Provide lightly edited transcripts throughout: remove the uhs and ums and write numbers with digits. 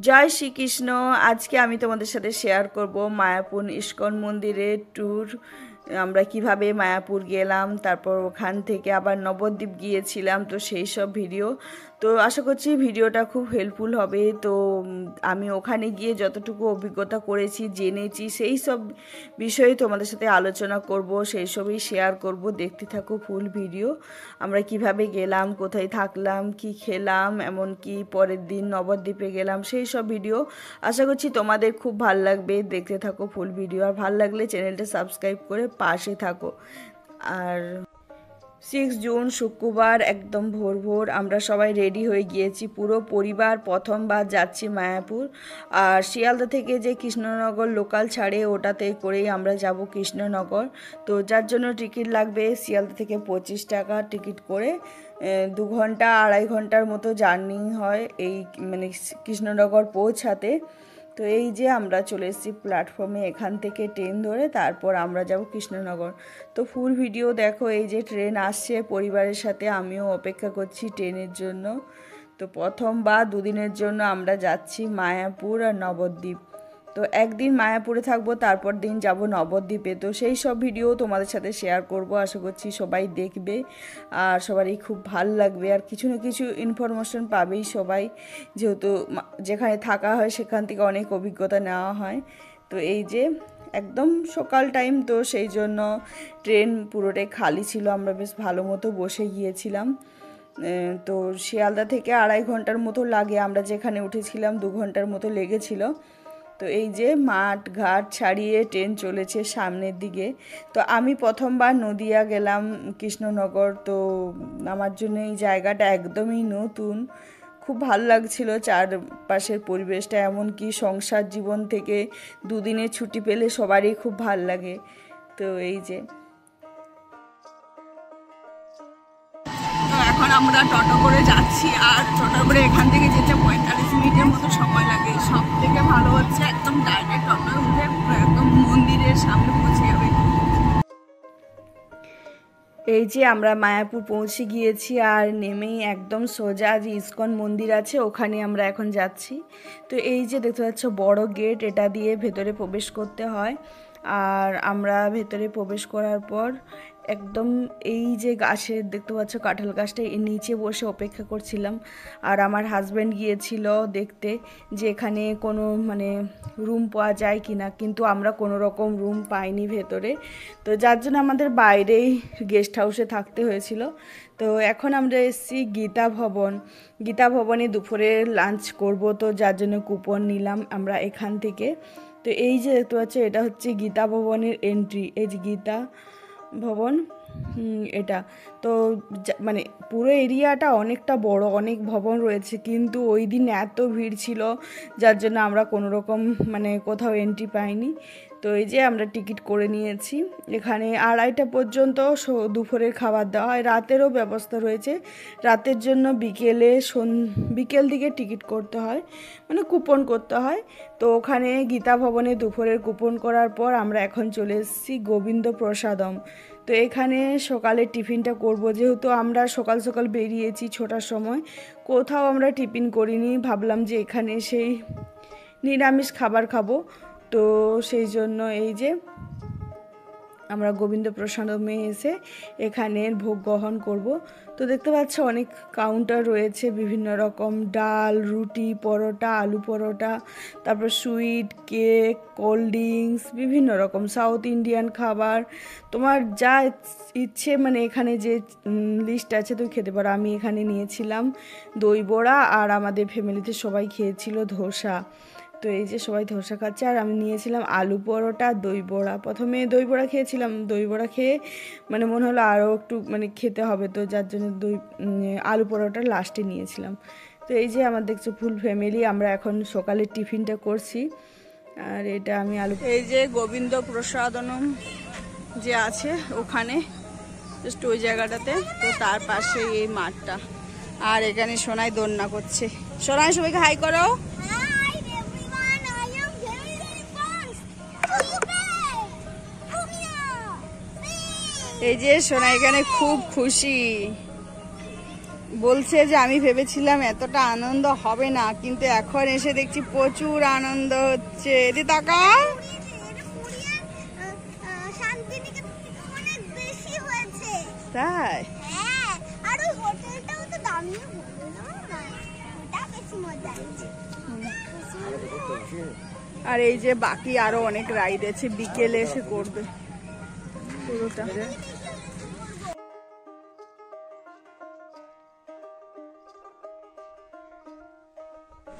জয় শ্রীকৃষ্ণ। আজকে আমি তোমাদের সাথে শেয়ার করব মায়াপুর ইস্কন মন্দিরের ট্যুর। আমরা কিভাবে মায়াপুর গেলাম, তারপর ওখান থেকে আবার নবদ্বীপ গিয়েছিলাম, তো সেই সব ভিডিও। তো আশা করছি ভিডিওটা খুব হেল্পফুল হবে। তো আমি ওখানে গিয়ে যতটুকু অভিজ্ঞতা করেছি, জেনেছি, সেই সব বিষয়ে তোমাদের সাথে আলোচনা করব, সেই সবই শেয়ার করব। দেখতে থাকো ফুল ভিডিও। আমরা কিভাবে গেলাম, কোথায় থাকলাম, কি খেলাম, এমনকি পরের দিন নবদ্বীপে গেলাম, সেই সব ভিডিও। আশা করছি তোমাদের খুব ভাল লাগবে। দেখতে থাকো ফুল ভিডিও। আর ভাল লাগলে চ্যানেলটা সাবস্ক্রাইব করে পাশে থাকো। আর 6 জুন শুক্রবার একদম ভোর ভোর আমরা সবাই রেডি হয়ে গিয়েছি, পুরো পরিবার প্রথমবার যাচ্ছি মায়াপুর। আর শিয়ালদা থেকে যে কৃষ্ণনগর লোকাল ছাড়ে, ওটাতে করেই আমরা যাব কৃষ্ণনগর। তো যার জন্য টিকিট লাগবে শিয়ালদা থেকে 25 টাকা টিকিট করে। 2 ঘন্টা 2.5 ঘন্টার মতো জার্নি হয় এই মানে কৃষ্ণনগর পৌঁছাতে। তো এই যে আমরা চলে এসেছি প্ল্যাটফর্মে, এখান থেকে ট্রেন ধরে তারপর আমরা যাব কৃষ্ণনগর। তো ফুল ভিডিও দেখো। এই যে ট্রেন আসছে পরিবারের সাথে, আমিও অপেক্ষা করছি ট্রেনের জন্য। তো প্রথম বা 2 দিনের জন্য আমরা যাচ্ছি মায়াপুর আর নবদ্বীপ। তো একদিন মায়াপুরে থাকবো, তারপর দিন যাব নবদ্বীপে। তো সেই সব ভিডিও তোমাদের সাথে শেয়ার করব। আশা করছি সবাই দেখবে আর সবারই খুব ভাল লাগবে। আর কিছু না কিছু ইনফরমেশন পাবেই সবাই, যেহেতু যেখানে থাকা হয় সেখান থেকে অনেক অভিজ্ঞতা নেওয়া হয়। তো এই যে একদম সকাল টাইম, তো সেই জন্য ট্রেন পুরোটাই খালি ছিল, আমরা বেশ ভালো মতো বসে গিয়েছিলাম। তো শিয়ালদা থেকে 2.5 ঘন্টার মতো লাগে, আমরা যেখানে উঠেছিলাম 2 ঘন্টার মতো লেগেছিল। তো এই যে মাঠ ঘাট ছাড়িয়ে ট্রেন চলেছে সামনের দিকে। তো আমি প্রথমবার নদিয়া গেলাম, কৃষ্ণনগর। তো আমার জন্য এই জায়গাটা একদমই নতুন, খুব ভালো লাগছিল চারপাশের পরিবেশটা। এমনকি সংসার জীবন থেকে 2 দিনের ছুটি পেলে সবারই খুব ভাল লাগে। তো এই যে এখন আমরা টোটো করে যাচ্ছি, আর টোটো করে এখান থেকে যেতে 45 মিনিটের মতো সময় লাগে। সব থেকে ভালো হচ্ছে একদম ডাইরেক্ট টোটো উঠে একদম মন্দিরের সামনে পৌঁছে যাবে। এই যে আমরা মায়াপুর পৌঁছে গিয়েছি, আর নেমেই একদম সোজা যে ইস্কন মন্দির আছে ওখানে আমরা এখন যাচ্ছি। তো এই যে দেখতে পাচ্ছ বড় গেট, এটা দিয়ে ভেতরে প্রবেশ করতে হয়। আর আমরা ভেতরে প্রবেশ করার পর একদম এই যে গাছের দেখতে পাচ্ছ কাঁঠাল গাছটা, এর নিচে বসে অপেক্ষা করছিলাম। আর আমার হাজব্যান্ড গিয়েছিল দেখতে যে এখানে কোনো মানে রুম পাওয়া যায় কি না, কিন্তু আমরা কোনো রকম রুম পাইনি ভেতরে। তো যার জন্য আমাদের বাইরেই গেস্ট হাউসে থাকতে হয়েছিল। তো এখন আমরা এসেছি গীতা ভবন। গীতা ভবনে দুপুরে লাঞ্চ করব, তো যার জন্য কুপন নিলাম আমরা এখান থেকে। তো এই যে দেখতে পাচ্ছ এটা হচ্ছে গীতা ভবনের এন্ট্রি। এই যে গীতা ভবন, এটা তো মানে পুরো এরিয়াটা অনেকটা বড়, অনেক ভবন রয়েছে, কিন্তু ওই দিন এত ভিড় ছিল যার জন্য আমরা কোনো রকম মানে কোথাও এন্ট্রি পাইনি। তো এই যে আমরা টিকিট করে নিয়েছি। এখানে 2:30টা পর্যন্ত দুপুরের খাবার দেওয়া হয়, রাতেরও ব্যবস্থা রয়েছে। রাতের জন্য বিকেল দিকে টিকিট করতে হয়, মানে কুপন করতে হয়। তো ওখানে গীতা ভবনে দুপুরের কুপন করার পর আমরা এখন চলে এসেছি গোবিন্দ প্রসাদম। তো এখানে সকালে টিফিনটা করব, যেহেতু আমরা সকাল সকাল বেরিয়েছি 6টার সময়, কোথাও আমরা টিফিন করিনি। ভাবলাম যে এখানে সেই নিরামিষ খাবার খাবো। তো সেই জন্য এই যে আমরা গোবিন্দ প্রসাদমে এসে এখানে ভোগ গ্রহণ করব। তো দেখতে পাচ্ছ অনেক কাউন্টার রয়েছে, বিভিন্ন রকম ডাল, রুটি, পরোটা, আলু পরোটা, তারপর সুইট, কেক, কোল্ড ড্রিঙ্কস, বিভিন্ন রকম সাউথ ইন্ডিয়ান খাবার। তোমার যা ইচ্ছে মানে এখানে যে লিস্ট আছে তুমি খেতে পারো। আমি এখানে নিয়েছিলাম দই বড়া, আর আমাদের ফ্যামিলিতে সবাই খেয়েছিল ধোসা। তো এই যে সবাই ধোসা খাচ্ছে, আর আমি নিয়েছিলাম আলু পরোটা, দই বড়া। প্রথমে দই বড়া খেয়েছিলাম, দই বড়া খেয়ে মানে মনে হলো আরও একটু মানে খেতে হবে, তো যার জন্য আলু পরোটা লাস্টে নিয়েছিলাম। তো এই যে আমার দেখছো ফুল ফ্যামিলি, আমরা এখন সকালের টিফিনটা করছি। আর এটা আমি এই যে গোবিন্দ প্রসাদনম যে আছে ওখানে, জাস্ট ওই জায়গাটাতে, তো তার পাশে এই মাঠটা। আর এখানে সোনাই দোলনা করছে। সোনাই সবাইকে হাই করো। এই যে সোনা এখানে খুব খুশি, বলছে যে আমি ভেবেছিলাম এতটা আনন্দ হবে না, কিন্তু এখন এসে দেখছি প্রচুর আনন্দ হচ্ছে। এদি টাকা তাই আর এই যে বাকি আরো অনেক রাইড আছে, বিকেলে এসে করবে পুরোটা।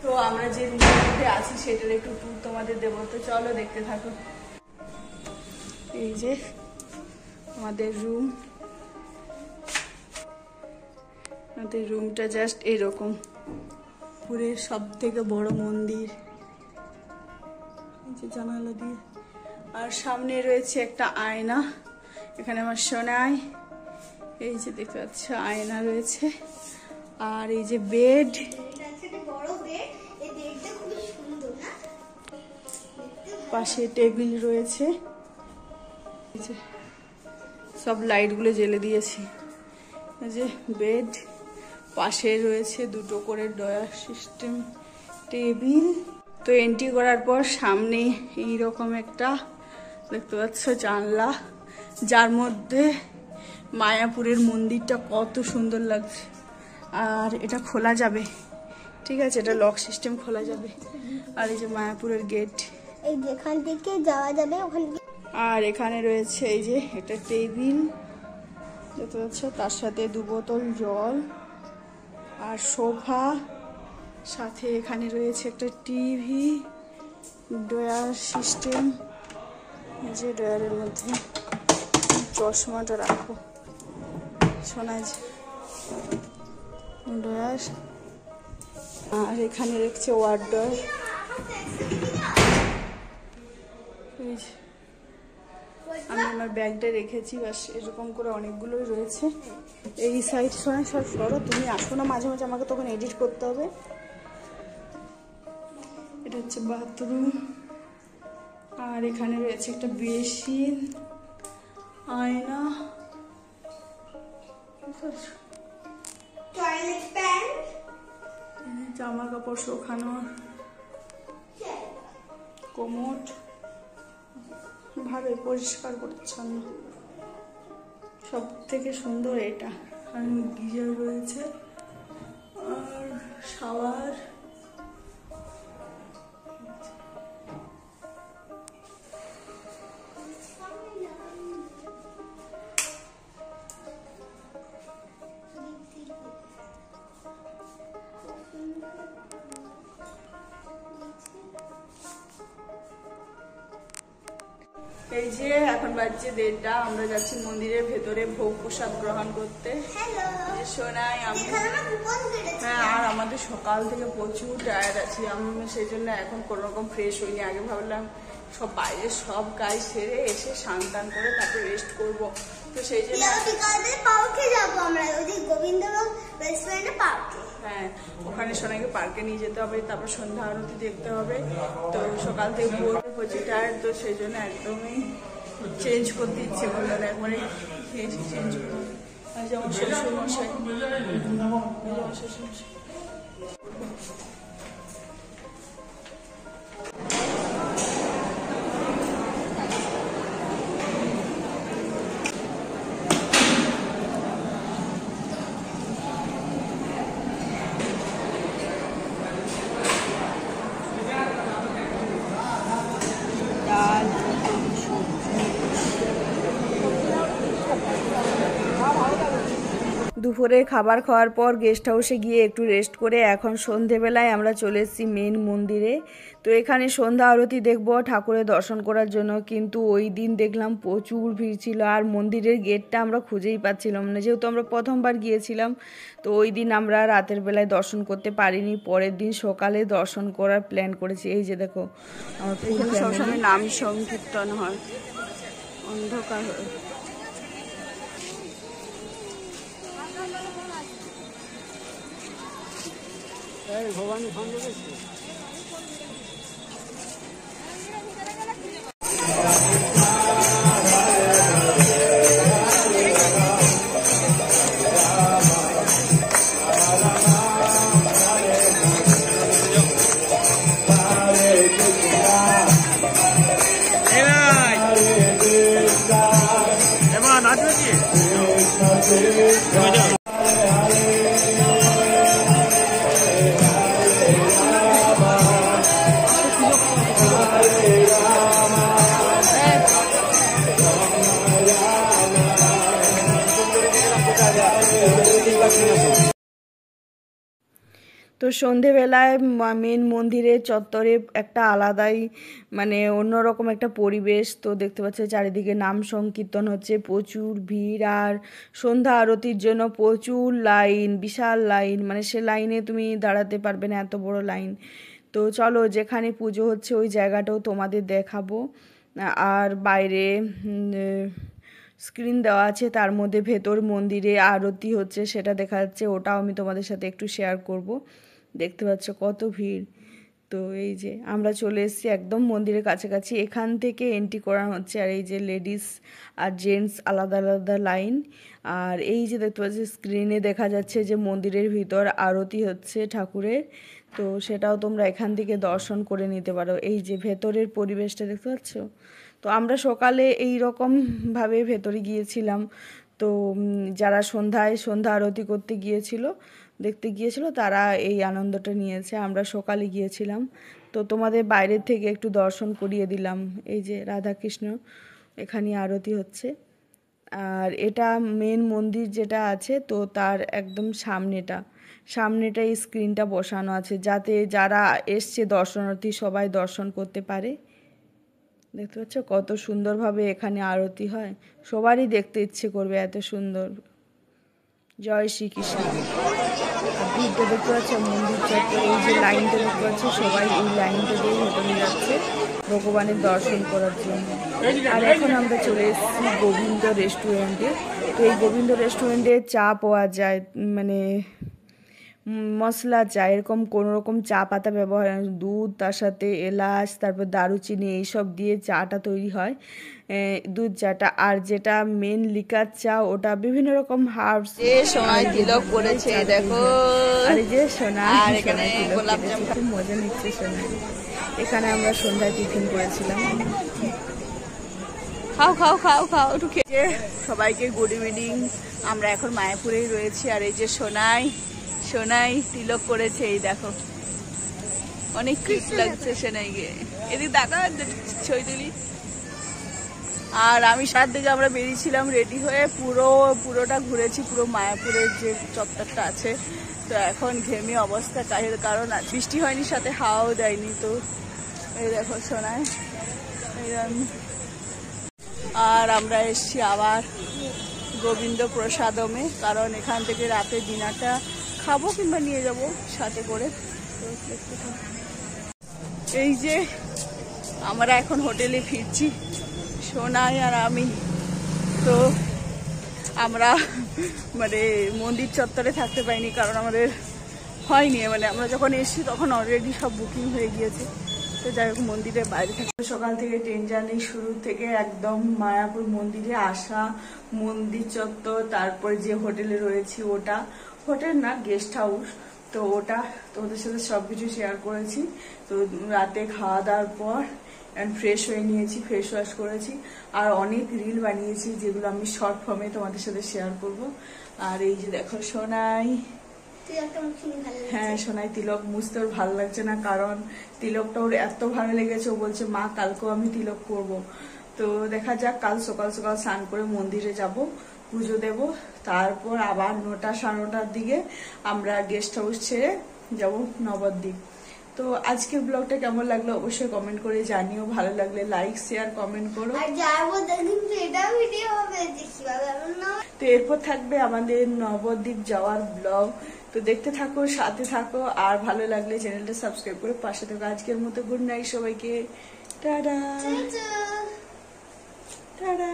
তো আমরা যে রুমের মধ্যে আছি সেটার একটু ট্যুর তোমাদের দেবো, তো চলো দেখতে থাকো। এই যে আমাদের রুম, আমাদের রুমটা জাস্ট এরকম, পুরের সব থেকে বড় মন্দির, এই যে জানালা দিয়ে, আর সামনে রয়েছে একটা আয়না, এখানে আমার সোনাই, এই যে দেখতে পাচ্ছ আয়না রয়েছে, আর এই যে বেড, পাশে টেবিল রয়েছে, সব লাইটগুলো জ্বেলে দিয়েছি, এই যে বেড, পাশে রয়েছে দুটো করে ডয়ার সিস্টেম টেবিল। তো এন্ট্রি করার পর সামনে এইরকম একটা দেখতে পাচ্ছ জানলা, যার মধ্যে মায়াপুরের মন্দিরটা কত সুন্দর লাগছে, আর এটা খোলা যাবে, ঠিক আছে, এটা লক সিস্টেম খোলা যাবে। আর এই যে মায়াপুরের গেট, এই যেখান থেকে যাওয়া যাবে ওখানে। আর এখানে রয়েছে এই যে একটা টেবিল দেখতে পাচ্ছ, তার সাথে 2 বোতল জল আর সোফা, সাথে এখানে রয়েছে একটা টিভি, ডয়ার সিস্টেম, যে ডয়ারের মধ্যে চশমাটা রাখো শোনা যায়, ডয়ার, আর এখানে রেখেছে ওয়ার্ডর, আমি আমার ব্যাগটা রেখেছি, বাস এরকম করে অনেকগুলোই রয়েছে। এই সাইড শোনা সব সরো, তুমি আসো না মাঝে মাঝে, আমাকে তখন এডিট করতে হবে। এটা হচ্ছে বাথরুম, আর এখানে রয়েছে একটা বেসিন, আয়না, টয়লেট প্যান, জামা কাপড় শুকানোর কোমোড, ভাবে পরিষ্কার পরিচ্ছন্ন, সব থেকে সুন্দর এটা, আর গিজার রয়েছে, আর শাওয়ার, এই যে এখন বাজছে 1:30, আমরা যাচ্ছি মন্দিরের ভেতরে ভোগ প্রসাদ গ্রহণ করতে। শোনাই আমি, হ্যাঁ, আর আমাদের সকাল থেকে প্রচুর টায়ার্ড আছি, আমি সেই জন্য এখন কোনো রকম ফ্রেশ হইনি। আগে ভাবলাম সব বাইরে সব কাজ সেরে এসে স্নান করে তারপরে রেস্ট করবো, তো সেই জন্য পার্কে যাবো আমরা, ওই যে গোবিন্দভোগ রেস্টুরেন্টে পার্কে, হ্যাঁ ওখানে সোনাকে পার্কে নিয়ে যেতে হবে, তারপর সন্ধ্যা আরতি দেখতে হবে। তো সকাল থেকে প্রচুর টায়ার্ড, তো সেই জন্য একদমই চেঞ্জ করতে ইচ্ছে করলো না, একবারে চেঞ্জ করবো। আর যেমন শ্বশুরমশাই, শ্বশুরমশাই দুপুরে খাবার খাওয়ার পর গেস্ট হাউসে গিয়ে একটু রেস্ট করে এখন সন্ধেবেলায় আমরা চলে এসেছি মেন মন্দিরে। তো এখানে সন্ধ্যা আরতি দেখব ঠাকুরের দর্শন করার জন্য, কিন্তু ওই দিন দেখলাম প্রচুর ভিড় ছিল, আর মন্দিরের গেটটা আমরা খুঁজেই পাচ্ছিলাম না, যেহেতু আমরা প্রথমবার গিয়েছিলাম। তো ওই দিন আমরা রাতের বেলায় দর্শন করতে পারিনি, পরের দিন সকালে দর্শন করার প্ল্যান করেছি। এই যে দেখো আমার সবসময় নাম সংকীর্তন হয়, অন্ধকার হয়। ভবানী সঙ্গে তো সন্ধেবেলায় মেন মন্দিরের চত্বরে একটা আলাদাই মানে অন্যরকম একটা পরিবেশ। তো দেখতে পাচ্ছি চারিদিকে নাম সংকীর্তন হচ্ছে, প্রচুর ভিড়, আর সন্ধ্যা আরতির জন্য প্রচুর লাইন, বিশাল লাইন, মানে সে লাইনে তুমি দাঁড়াতে পারবে না, এত বড় লাইন। তো চলো যেখানে পুজো হচ্ছে ওই জায়গাটাও তোমাদের দেখাবো। আর বাইরে স্ক্রিন দেওয়া আছে, তার মধ্যে ভেতর মন্দিরে আরতি হচ্ছে সেটা দেখা যাচ্ছে, ওটাও আমি তোমাদের সাথে একটু শেয়ার করব। দেখতে পাচ্ছ কত ভিড়। তো এই যে আমরা চলে এসেছি একদম মন্দিরের কাছাকাছি, এখান থেকে এন্ট্রি করা হচ্ছে। আর এই যে লেডিস আর জেন্টস আলাদা আলাদা লাইন। আর এই যে দেখতে পাচ্ছি স্ক্রিনে দেখা যাচ্ছে যে মন্দিরের ভিতর আরতি হচ্ছে ঠাকুরের, তো সেটাও তোমরা এখান থেকে দর্শন করে নিতে পারো। এই যে ভেতরের পরিবেশটা দেখতে পাচ্ছ। তো আমরা সকালে এই রকমভাবে ভেতরে গিয়েছিলাম। তো যারা সন্ধ্যা আরতি করতে দেখতে গিয়েছিল তারা এই আনন্দটা নিয়েছে। আমরা সকালে গিয়েছিলাম, তো তোমাদের বাইরের থেকে একটু দর্শন করিয়ে দিলাম। এই যে রাধাকৃষ্ণ এখানে আরতি হচ্ছে। আর এটা মেন মন্দির যেটা আছে, তো তার একদম সামনেটা এই স্ক্রিনটা বসানো আছে, যাতে যারা এসছে দর্শনার্থী সবাই দর্শন করতে পারে। দেখতে পাচ্ছ কত সুন্দরভাবে এখানে আরতি হয়, সবারই দেখতে ইচ্ছে করবে, এত সুন্দর। জয় শ্রীকৃষ্ণ। আর ভিড়টা দেখতে পাচ্ছ মন্দির চত্বরে, এই যে লাইনটা দেখতে পাচ্ছ, সবাই এই লাইনটা দিয়ে ভেতরে যাচ্ছে ভগবানের দর্শন করার জন্য। আর এখন আমরা চলে এসেছি গোবিন্দ রেস্টুরেন্টে। তো এই গোবিন্দ রেস্টুরেন্টে চা পাওয়া যায়, মানে মশলা চা, এরকম কোনো রকম চা পাতা ব্যবহার, দুধ, তার সাথে এলাচ, তারপর দারুচিনি এইসব দিয়ে চাটা তৈরি হয়, দুধ চাটা। আর যেটা মেন লিকার চা, ওটা বিভিন্ন রকম হার্বস। সোনাই তিলক করেছে দেখো, আর এই যে সোনাই, আর এখানে গোলাপ জাম, খুব মজা নিচ্ছে সোনাই। এখানে আমরা সন্ধ্যায় টিফিন করেছিলাম। খাও খাও খাও খাও ঢুকে। সবাইকে গুড ইভিনিং। আমরা এখন মায়াপুরেই রয়েছি। আর এই যে সোনাই তিলক করেছে, এই দেখো অনেক কিউট লাগছে সোনাইকে। এদিক দেখা ছবি তুলি। আর আমি সাত দিকে আমরা বেরিয়েছিলাম রেডি হয়ে, পুরোটা ঘুরেছি, পুরো মায়াপুরের যে চত্বরটা আছে। তো এখন ঘেমে অবস্থা কারণ বৃষ্টি হয়নি, সাথে হাওয়াও দেয়নি। তো এই দেখো সোনাই। আর আমরা এসছি আবার গোবিন্দ প্রসাদমে, কারণ এখান থেকে রাতে ডিনারটা খাবো কিংবা নিয়ে যাব সাথে করে। এই যে আমরা এখন হোটেলে ফিরছি, সোনাই আর আমি। তো আমরা মানে মন্দির চত্বরে থাকতে পাইনি, কারণ আমাদের হয়নি, মানে আমরা যখন এসেছি তখন অলরেডি সব বুকিং হয়ে গিয়েছে। তো যাই হোক মন্দিরের বাইরে থাকতে সকাল থেকে ট্রেন জার্নি শুরু থেকে একদম মায়াপুর মন্দিরে আসা, মন্দির চত্বর, তারপর যে হোটেলে রয়েছি, ওটা হোটেল না গেস্ট হাউস, তো ওটা তোমাদের সাথে সবকিছু শেয়ার করেছি। তো রাতে খাওয়া দাওয়ার পর ফ্রেশ হয়ে নিয়েছি, ফেস ওয়াশ করেছি, আর অনেক রিল বানিয়েছি যেগুলো আমি শর্ট ফর্মে তোমাদের সাথে শেয়ার করব। আর এই যে দেখো সোনাই, হ্যাঁ সোনাই তিলক মুছতে ওর ভালো লাগছে না, কারণ তিলকটা ওর এত ভালো লেগেছে, ও বলছে মা কালকেও আমি তিলক করব। তো দেখা যাক, কাল সকাল সকাল স্নান করে মন্দিরে যাব, পুজো দেব, তারপর আবার 9টা সাড়ে 9টার দিকে আমরা গেস্ট হাউস ছেড়ে যাব নবদ্বীপ। তো আজকের ব্লগটা কেমন লাগলো অবশ্যই কমেন্ট করে জানিও, ভালো লাগলে লাইক শেয়ার কমেন্ট করো। তো এরপর থাকবে আমাদের নবদ্বীপ যাওয়ার ব্লগ, তো দেখতে থাকো, সাথে থাকো, আর ভালো লাগলে চ্যানেলটা সাবস্ক্রাইব করে পাশে থাকো। আজকের মতো গুড নাইট সবাইকে, টাটা টাটা।